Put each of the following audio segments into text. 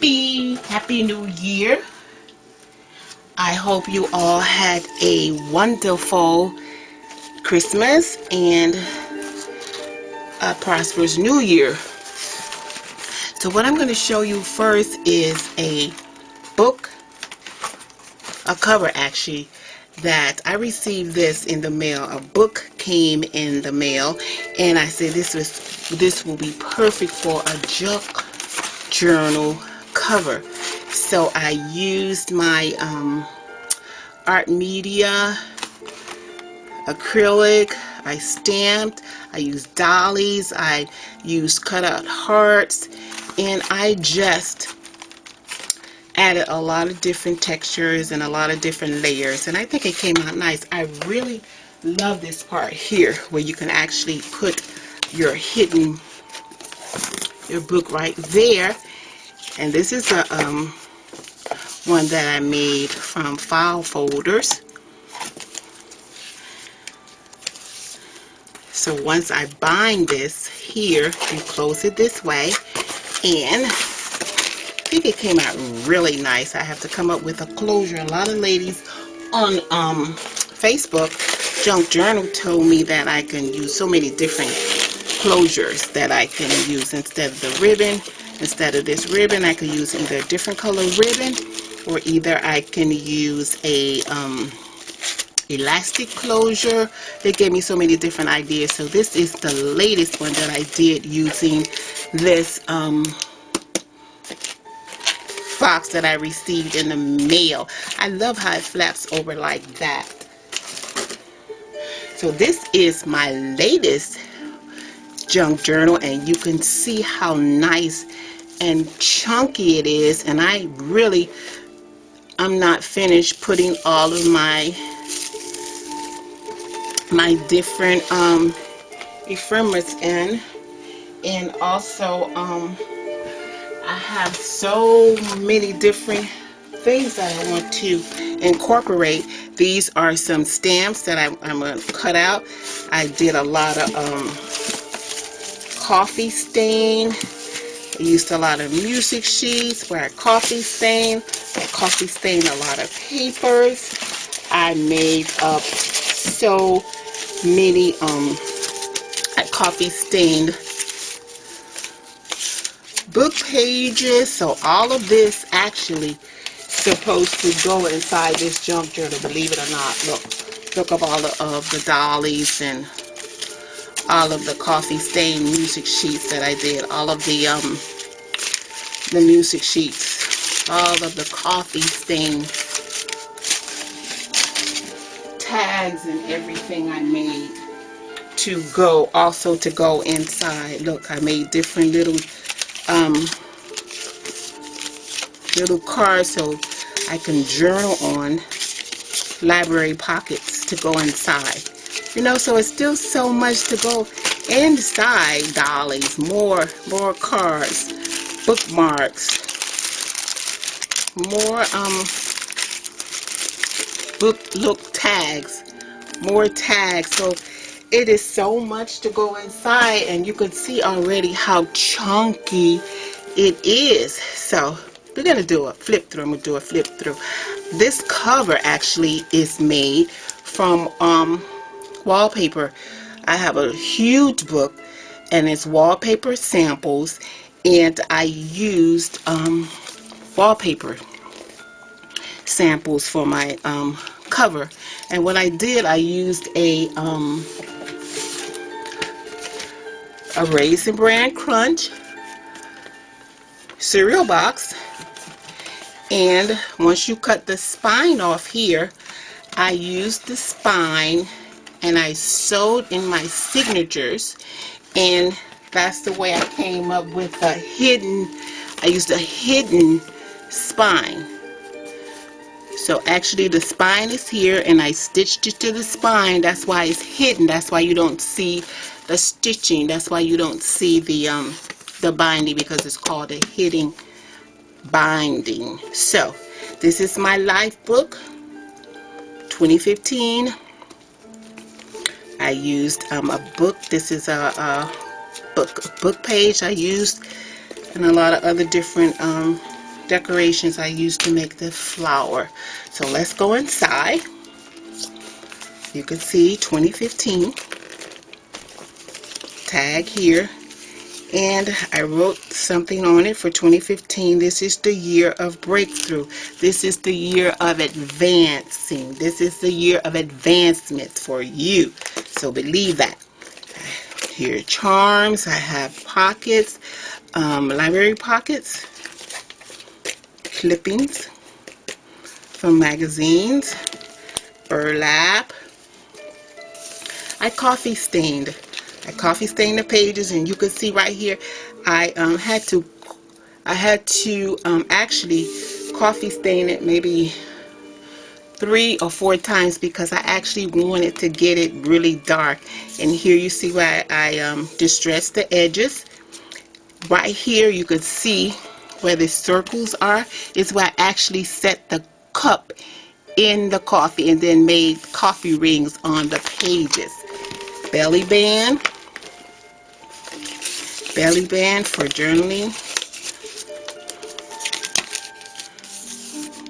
Happy New Year. I hope you all had a wonderful Christmas and a prosperous New Year. So what I'm going to show you first is a book, a cover actually, that I received this in the mail. A book came in the mail and I said this will be perfect for a junk journal cover. So I used my art media, acrylic, I stamped, I used dollies, I used cutout hearts, and I just added a lot of different textures and a lot of different layers, and I think it came out nice. I really love this part here where you can actually put your book right there. And this is a one that I made from file folders. So once I bind this here, you close it this way, and I think it came out really nice. I have to come up with a closure. A lot of ladies on Facebook Junk Journal told me that I can use so many different closures that I can use instead of the ribbon. Instead of this ribbon, I could use either a different color ribbon, or either I can use a elastic closure. They gave me so many different ideas. So this is the latest one that I did using this box that I received in the mail. I love how it flaps over like that. So this is my latest junk journal, and you can see how nice and chunky it is. And I'm not finished putting all of my different ephemera in, and also I have so many different things that I want to incorporate. These are some stamps that I'm going to cut out. I did a lot of coffee stain. I used a lot of music sheets where I coffee stained. I coffee stained a lot of papers. I made up so many I coffee stained book pages. So all of this actually supposed to go inside this junk journal, believe it or not. Look up all of the dollies and all of the coffee stained music sheets that I did, all of the music sheets, all of the coffee stained tags and everything I made to go inside. Look, I made different little cards so I can journal on, library pockets to go inside. You know, so it's still so much to go inside. Dollies, more cards, bookmarks, more book tags, more tags. So it is so much to go inside, and you can see already how chunky it is. So we're gonna do a flip through. I'm gonna do a flip through. This cover actually is made from Wallpaper. I have a huge book, and it's wallpaper samples, and I used wallpaper samples for my cover. And what I did, I used a Raisin Bran Crunch cereal box, and once you cut the spine off here, I used the spine and I sewed in my signatures, and that's the way I came up with I used a hidden spine. So actually the spine is here, and I stitched it to the spine. That's why it's hidden. That's why you don't see the stitching. That's why you don't see the binding, because it's called a hidden binding. So this is my life book 2015. I used a book. This is a book page I used, and a lot of other different decorations I used to make the flower. So let's go inside. You can see 2015 tag here, and I wrote something on it for 2015. This is the year of breakthrough. This is the year of advancing. This is the year of advancement for you. So believe that. Here are charms. I have pockets, library pockets, clippings from magazines, burlap. I coffee stained the pages, and you can see right here I had to actually coffee stain it maybe 3 or 4 times because I actually wanted to get it really dark. And here you see where I distressed the edges. Right here you can see where the circles are is where I actually set the cup in the coffee and then made coffee rings on the pages. Belly band for journaling.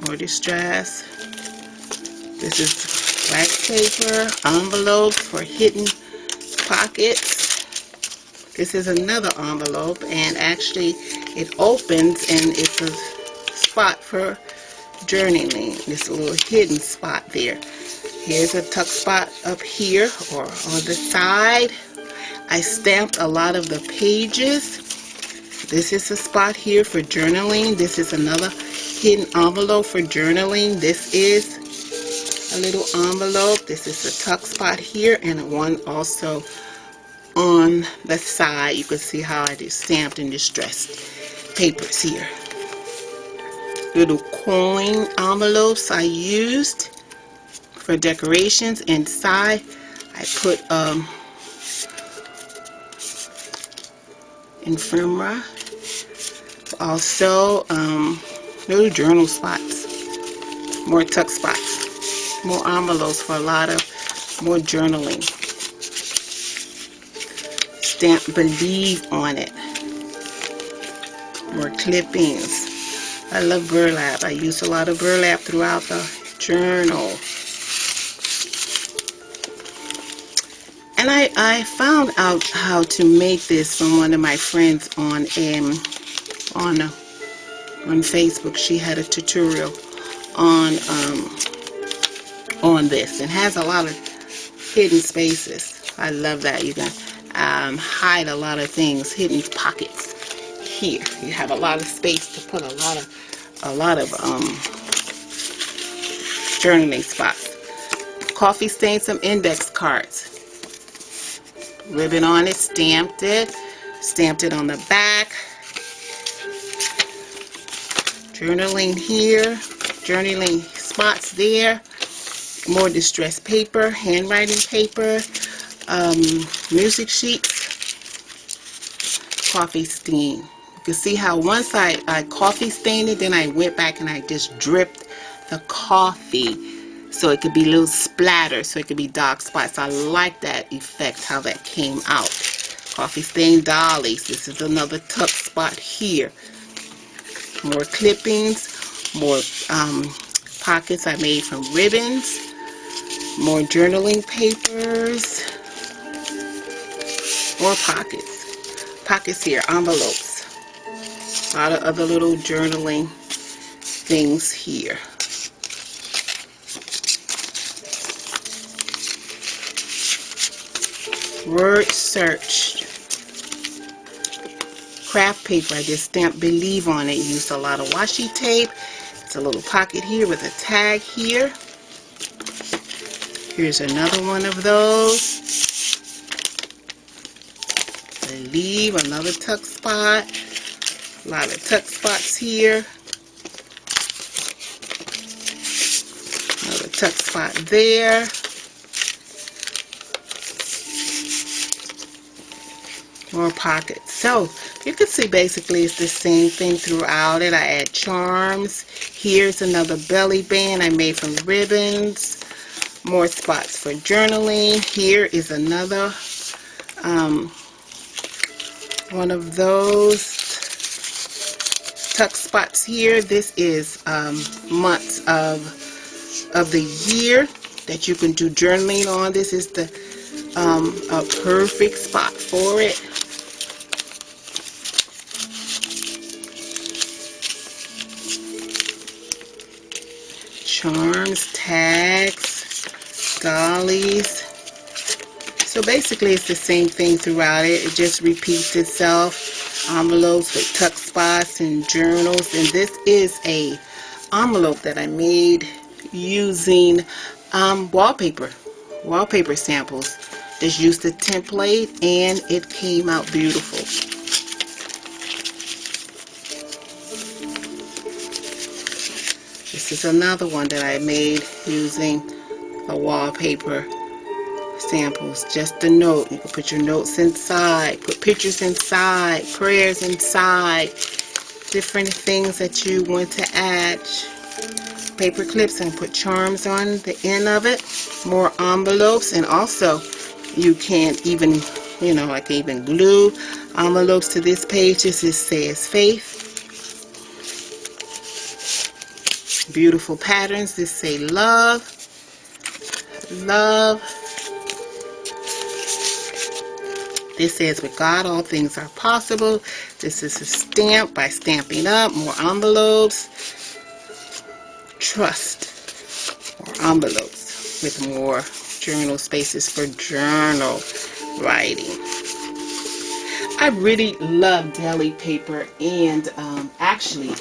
More distress. This is wax paper, envelope for hidden pockets. This is another envelope, and actually it opens and it's a spot for journaling. This little hidden spot there. Here's a tuck spot up here or on the side. I stamped a lot of the pages. This is a spot here for journaling. This is another hidden envelope for journaling. This is a little envelope. This is a tuck spot here, and one also on the side. You can see how I just stamped and distressed papers here. Little coin envelopes I used for decorations. Inside I put ephemera, also little journal spots, more tuck spots, more envelopes for a lot of more journaling. Stamp believe on it. More clippings. I love burlap. I use a lot of burlap throughout the journal. And I found out how to make this from one of my friends on Facebook. She had a tutorial on this, and has a lot of hidden spaces. I love that. You can hide a lot of things, hidden pockets. Here you have a lot of space to put a lot of journaling spots. Coffee stained some index cards. Ribbon on it, stamped it on the back. Journaling here, journaling spots there. More distressed paper, handwriting paper, music sheets, coffee stain. You can see how once I coffee stained it, then I went back and I just dripped the coffee so it could be little splatters, so it could be dark spots. I like that effect, how that came out. Coffee stained dollies. This is another tuck spot here. More clippings, more pockets I made from ribbons, more journaling papers, more pockets here, envelopes, a lot of other little journaling things here. Word search. Craft paper, I just stamped believe on it. Used a lot of washi tape. It's a little pocket here with a tag here. Here's another one of those. Believe, another tuck spot. A lot of tuck spots here. Another tuck spot there. More pockets. So you can see basically it's the same thing throughout it. I add charms. Here's another belly band I made from ribbons. More spots for journaling. Here is another one of those tuck spots here. This is months of the year that you can do journaling on. This is the a perfect spot for it. Charms, tags, dollies. So basically it's the same thing throughout it. It just repeats itself. Envelopes with tuck spots and journals. And this is a envelope that I made using wallpaper samples. Just used the template and it came out beautiful. This is another one that I made using a wallpaper samples. Just a note. You can put your notes inside, put pictures inside, prayers inside, different things that you want to add. Paper clips, and put charms on the end of it. More envelopes, and also you can even, you know, I can even glue envelopes to this page. This says faith. Beautiful patterns. This say love. Love. This says with God all things are possible. This is a stamp by Stampin' Up. More envelopes. Trust. More envelopes with more journal spaces for journal writing. I really love deli paper, and actually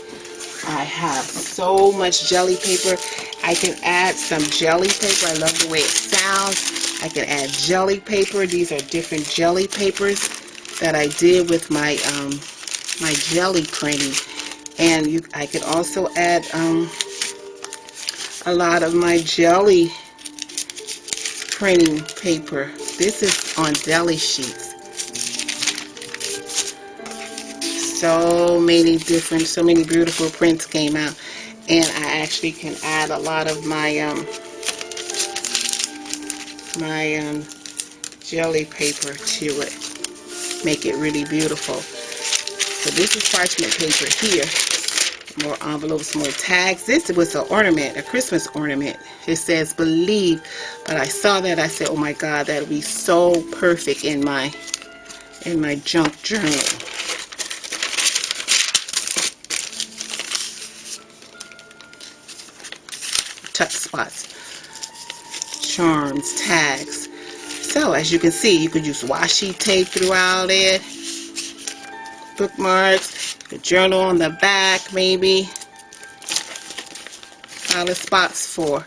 I have so much jelly paper. I can add some jelly paper. I love the way it sounds. I can add jelly paper. These are different jelly papers that I did with my my jelly printing, and I could also add a lot of my jelly printing paper. This is on deli sheets. So many beautiful prints came out, and I actually can add a lot of my jelly paper to it, make it really beautiful. So this is parchment paper here. More envelopes, more tags. This was an ornament, a Christmas ornament. It says believe, but I saw that, I said, oh my God, that would be so perfect in my junk journal. Tuck spots, charms, tags. So as you can see, you could use washi tape throughout it, bookmarks, you could journal on the back maybe. Solid spots for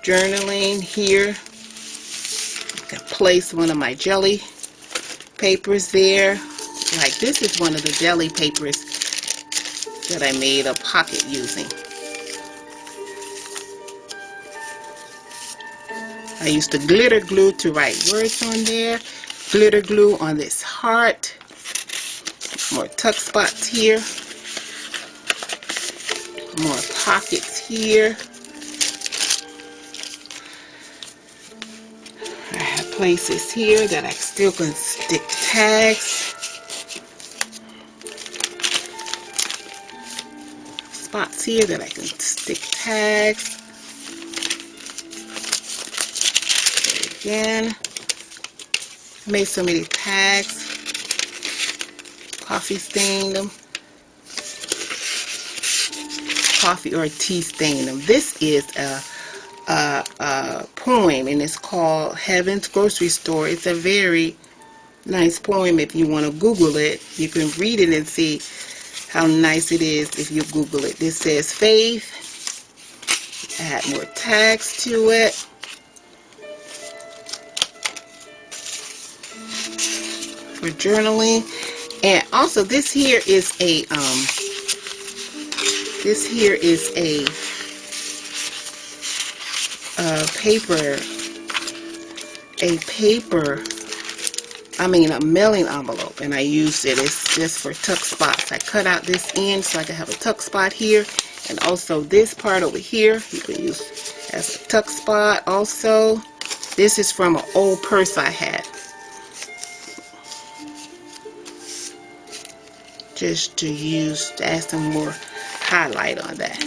journaling here. I can place one of my jelly papers there. Like this is one of the jelly papers that I made a pocket using. I used the glitter glue to write words on there. Glitter glue on this heart. More tuck spots here. More pockets here. I have places here that I still can stick tags. Spots here that I can stick tags. Again, I made so many tags. Coffee stained them. Coffee or tea stained them. This is a poem, and it's called Heaven's Grocery Store. It's a very nice poem. If you want to Google it, you can read it and see how nice it is if you Google it. This says faith. Add more tags to it. For journaling. And also this here is a a mailing envelope, and I used it. It's just for tuck spots. I cut out this end so I can have a tuck spot here, and also this part over here you can use as a tuck spot also. This is from an old purse I had. just to use to add some more highlight on that.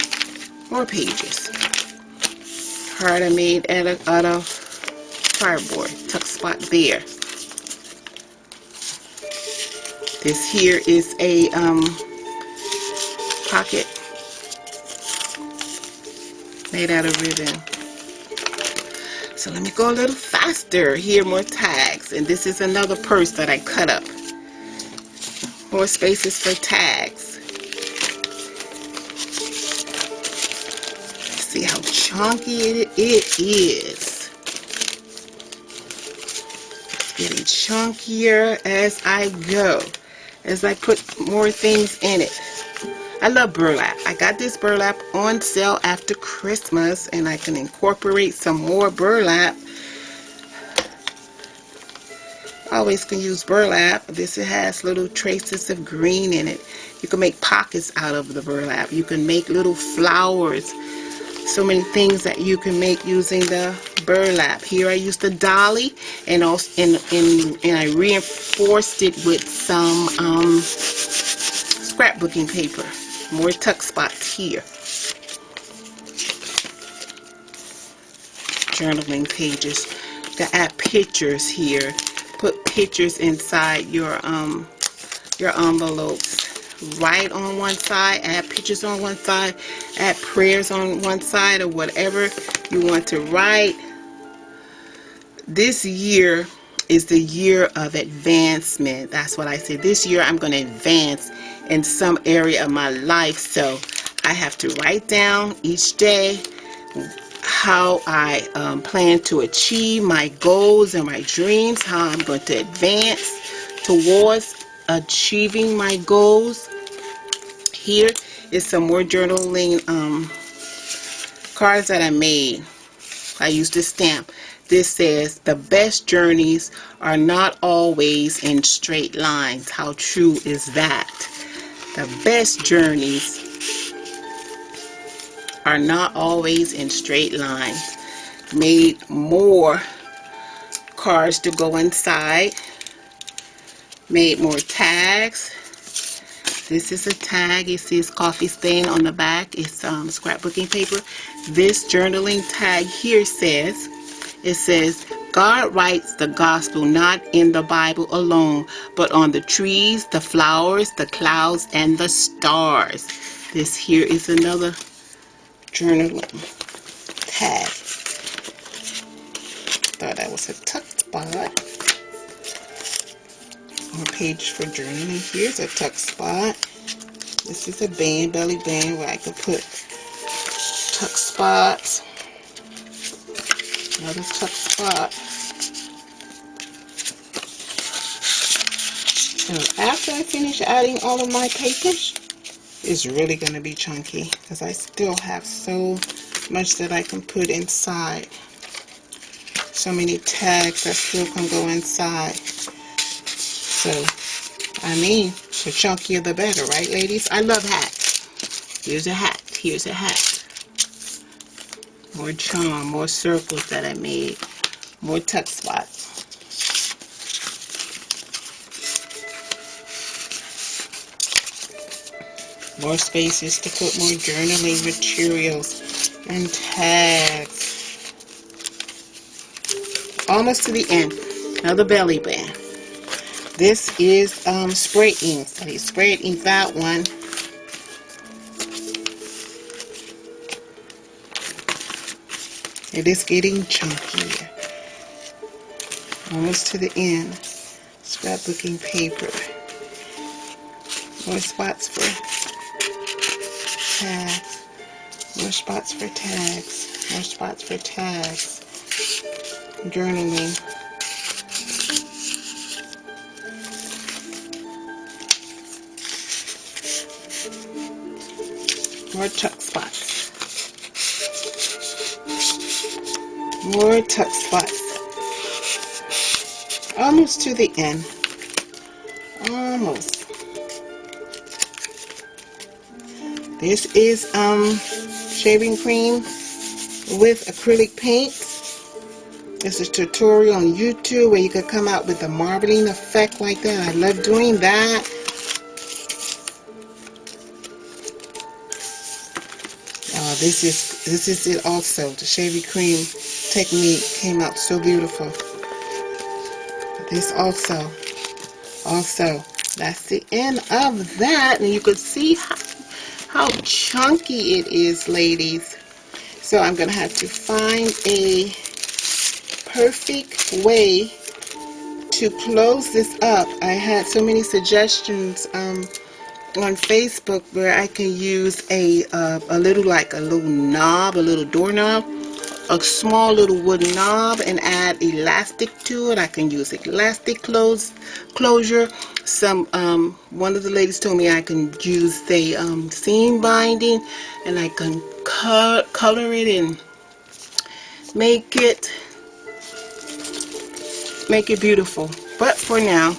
More pages. Heart I made out of cardboard. Tuck spot there. This here is a pocket made out of ribbon. So let me go a little faster. Here, more tags. And this is another purse that I cut up. More spaces for tags. See how chunky it is. It's getting chunkier as I go, as I put more things in it. I love burlap. I got this burlap on sale after Christmas, and I can incorporate some more burlap. I always can use burlap. This has little traces of green in it. You can make pockets out of the burlap. You can make little flowers. So many things that you can make using the burlap. Here I used the dolly, and also and I reinforced it with some scrapbooking paper. More tuck spots here. Journaling pages. You can add pictures here. Put pictures inside your envelopes. Write on one side, add pictures on one side, add prayers on one side, or whatever you want to write. This year is the year of advancement. That's what I say. This year I'm going to advance in some area of my life. So I have to write down each day how I plan to achieve my goals and my dreams, how I'm going to advance towards achieving my goals. Here is some more journaling cards that I made. I used to stamp. This says, the best journeys are not always in straight lines. How true is that? The best journeys are not always in straight lines. Made more cards to go inside. Made more tags. This is a tag. It says coffee stain on the back. It's scrapbooking paper. This journaling tag here says, it says, God writes the gospel not in the Bible alone, but on the trees, the flowers, the clouds, and the stars. This here is another journaling tag. Thought that was a tuck spot. More page for journaling. Here's a tuck spot. This is a band, belly band, where I can put tuck spots. Another tuck spot. So after I finish adding all of my papers, it's really going to be chunky because I still have so much that I can put inside. So many tags that still can go inside. So, I mean, the chunkier the better, right, ladies? I love hats. Here's a hat. Here's a hat. More charm, more circles that I made. More tuck spots. More spaces to put more journaling materials and tags. Almost to the end. Another belly band. This is spray ink. So you spray ink that one. It is getting chunkier. Almost to the end. Scrapbooking paper. More spots for tags. More spots for tags. More spots for tags. Journaling. More tuck spots. More tuck spots. Almost to the end. Almost. This is shaving cream with acrylic paint. It's a tutorial on YouTube where you could come out with a marbling effect like that. I love doing that. this is it also. The shavy cream technique came out so beautiful. This also, that's the end of that, and you can see how chunky it is, ladies. So I'm gonna have to find a perfect way to close this up. I had so many suggestions on Facebook where I can use a little knob, a little doorknob, a small little wooden knob, and add elastic to it. I can use elastic closure. One of the ladies told me I can use the seam binding, and I can color it and make it beautiful. But for now,